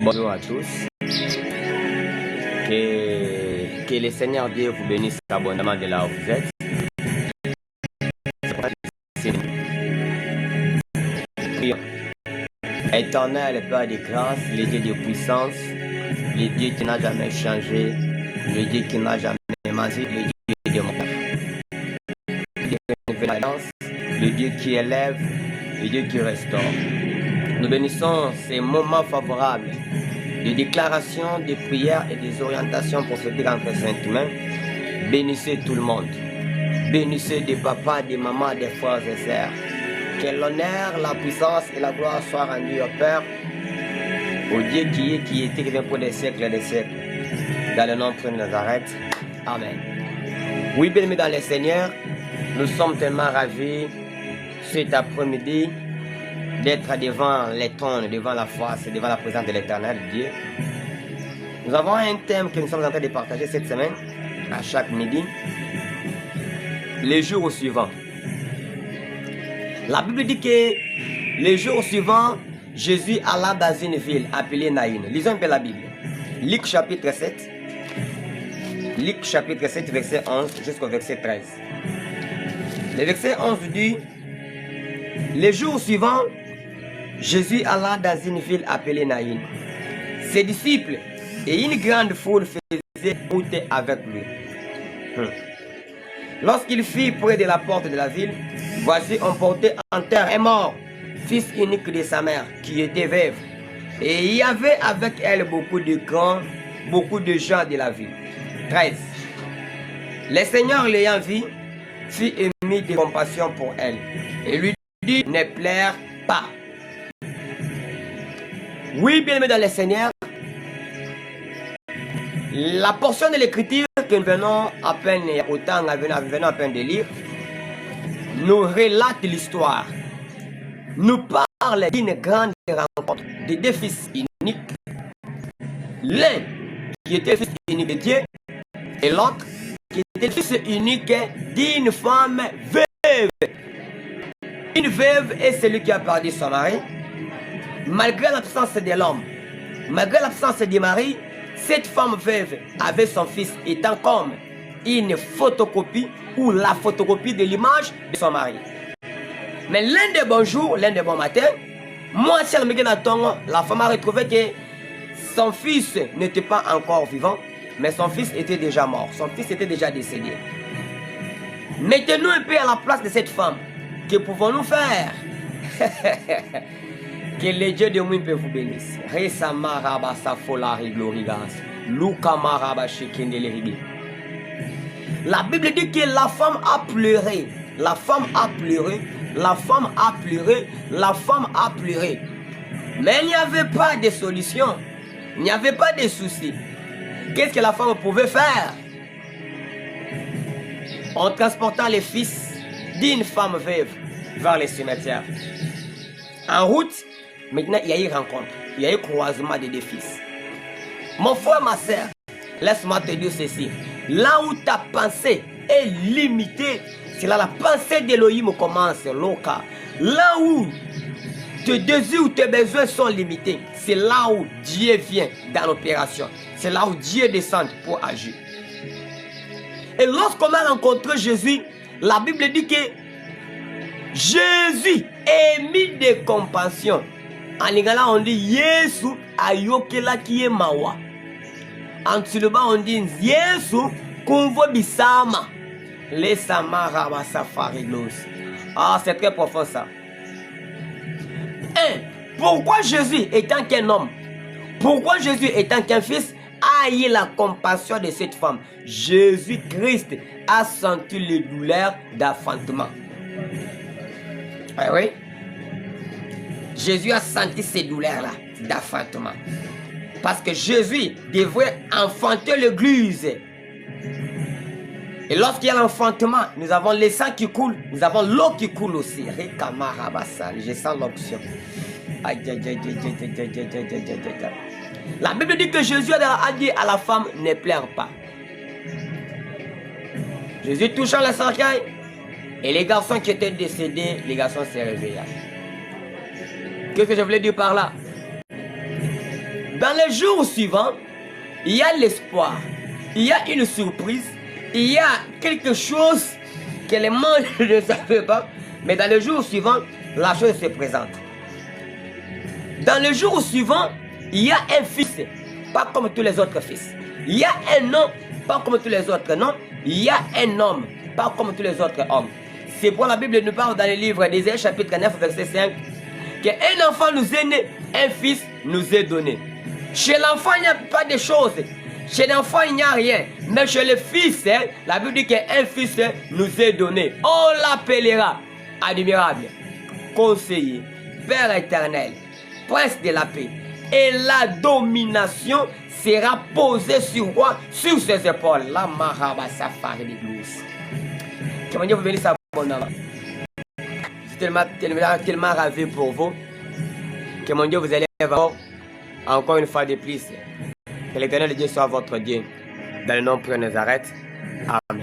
Bonjour à tous. Que le Seigneur Dieu vous bénisse abondamment de là où vous êtes. Éternel Père de grâce, le Dieu de puissance, le Dieu qui n'a jamais changé, le Dieu qui n'a jamais menti, le Dieu de mort. Le Dieu qui élève, le Dieu qui restaure. Nous bénissons ces moments favorables de déclaration, de prières et des orientations prophétiques entre saintes mains. Bénissez tout le monde. Bénissez des papas, des mamans, des frères et sœurs. Que l'honneur, la puissance et la gloire soient rendus au Père, au Dieu qui est, qui était, qui vient pour des siècles et des siècles. Dans le nom de Nazareth. Amen. Oui, bien-aimés dans le Seigneur, nous sommes tellement ravis cet après-midi d'être devant les trônes, devant la face, devant la présence de l'Éternel Dieu. Nous avons un thème que nous sommes en train de partager cette semaine, à chaque midi. Les jours suivants. La Bible dit que les jours suivants, Jésus alla dans une ville appelée Naïn. Lisons un peu la Bible. Luc chapitre 7. Luc chapitre 7, verset 11 jusqu'au verset 13. Le verset 11 dit: les jours suivants, Jésus alla dans une ville appelée Naïn. Ses disciples et une grande foule faisaient route avec lui. Lorsqu'il fut près de la porte de la ville, voici on portait en terre un mort, fils unique de sa mère, qui était veuve. Et il y avait avec elle beaucoup de gens de la ville. 13. Le Seigneur l'ayant vu, fut ému de compassion pour elle, et lui dit: ne pleure pas. Oui, bien-aimés dans le Seigneur, la portion de l'écriture que nous venons à peine de lire nous relate l'histoire, nous parle d'une grande rencontre de deux fils uniques, l'un qui était fils unique de Dieu et l'autre qui était fils unique d'une femme veuve. Une veuve est celui qui a perdu son mari. Malgré l'absence de l'homme, malgré l'absence du mari, cette femme veuve avait son fils étant comme une photocopie ou la photocopie de l'image de son mari. Mais l'un des bons jours, l'un des bons matins, la femme a retrouvé que son fils n'était pas encore vivant, mais son fils était déjà mort, son fils était déjà décédé. Mettez-nous un peu à la place de cette femme. Que pouvons-nous faire? Que le Dieu de moi peut vous bénisse. La Bible dit que la femme a pleuré. La femme a pleuré. La femme a pleuré. La femme a pleuré. Mais il n'y avait pas de solution. Il n'y avait pas de souci. Qu'est-ce que la femme pouvait faire? En transportant les fils d'une femme veuve vers les cimetières. En route, maintenant il y a eu rencontre, il y a eu croisement des deux fils. Mon frère, ma soeur, laisse-moi te dire ceci. Là où ta pensée est limitée, c'est là la pensée d'Élohim commence. Là où tes désirs ou tes besoins sont limités, c'est là où Dieu vient dans l'opération. C'est là où Dieu descend pour agir. Et lorsqu'on a rencontré Jésus, la Bible dit que Jésus est mis de compassion. En lingala on dit Yesu ayokela kiye mawa. En tsuluba on dit Yesu kunvo bisama. Les samara safari glos. Ah, c'est très profond ça. Pourquoi Jésus étant qu'un homme, pourquoi Jésus étant qu'un fils a eu la compassion de cette femme? Jésus-Christ a senti les douleurs d'enfantement. Ah oui. Jésus a senti ces douleurs-là d'enfantement. Parce que Jésus devrait enfanter l'église. Et lorsqu'il y a l'enfantement, nous avons le sang qui coule, nous avons l'eau qui coule aussi. Je sens l'onction. La Bible dit que Jésus a dit à la femme: ne pleure pas. Jésus touchant le cercueil, et les garçons qui étaient décédés, les garçons se réveillèrent. Qu'est-ce que je voulais dire par là? Dans les jours suivants, il y a l'espoir, il y a une surprise, il y a quelque chose que les mondes ne savaient pas, mais dans les jours suivants, la chose se présente. Dans le jour suivant, il y a un fils, pas comme tous les autres fils. Il y a un nom, pas comme tous les autres noms. Il y a un homme, pas comme tous les autres hommes. C'est pour la Bible nous parle dans le livre d'Ésaïe chapitre 9 verset 5 qu'un enfant nous est né, un fils nous est donné. Chez l'enfant, il n'y a pas de choses. Chez l'enfant, il n'y a rien. Mais chez le fils, la Bible dit qu'un fils nous est donné. On l'appellera admirable, conseiller, Père éternel, prince de la paix. Et la domination sera posée sur quoi? Sur ses épaules. La maraba safari d'église. Que mon Dieu vous bénisse abondamment. Je suis tellement ravi pour vous. Que mon Dieu vous élève encore une fois de plus. Que l'éternel Dieu soit votre Dieu. Dans le nom de Nazareth. Amen.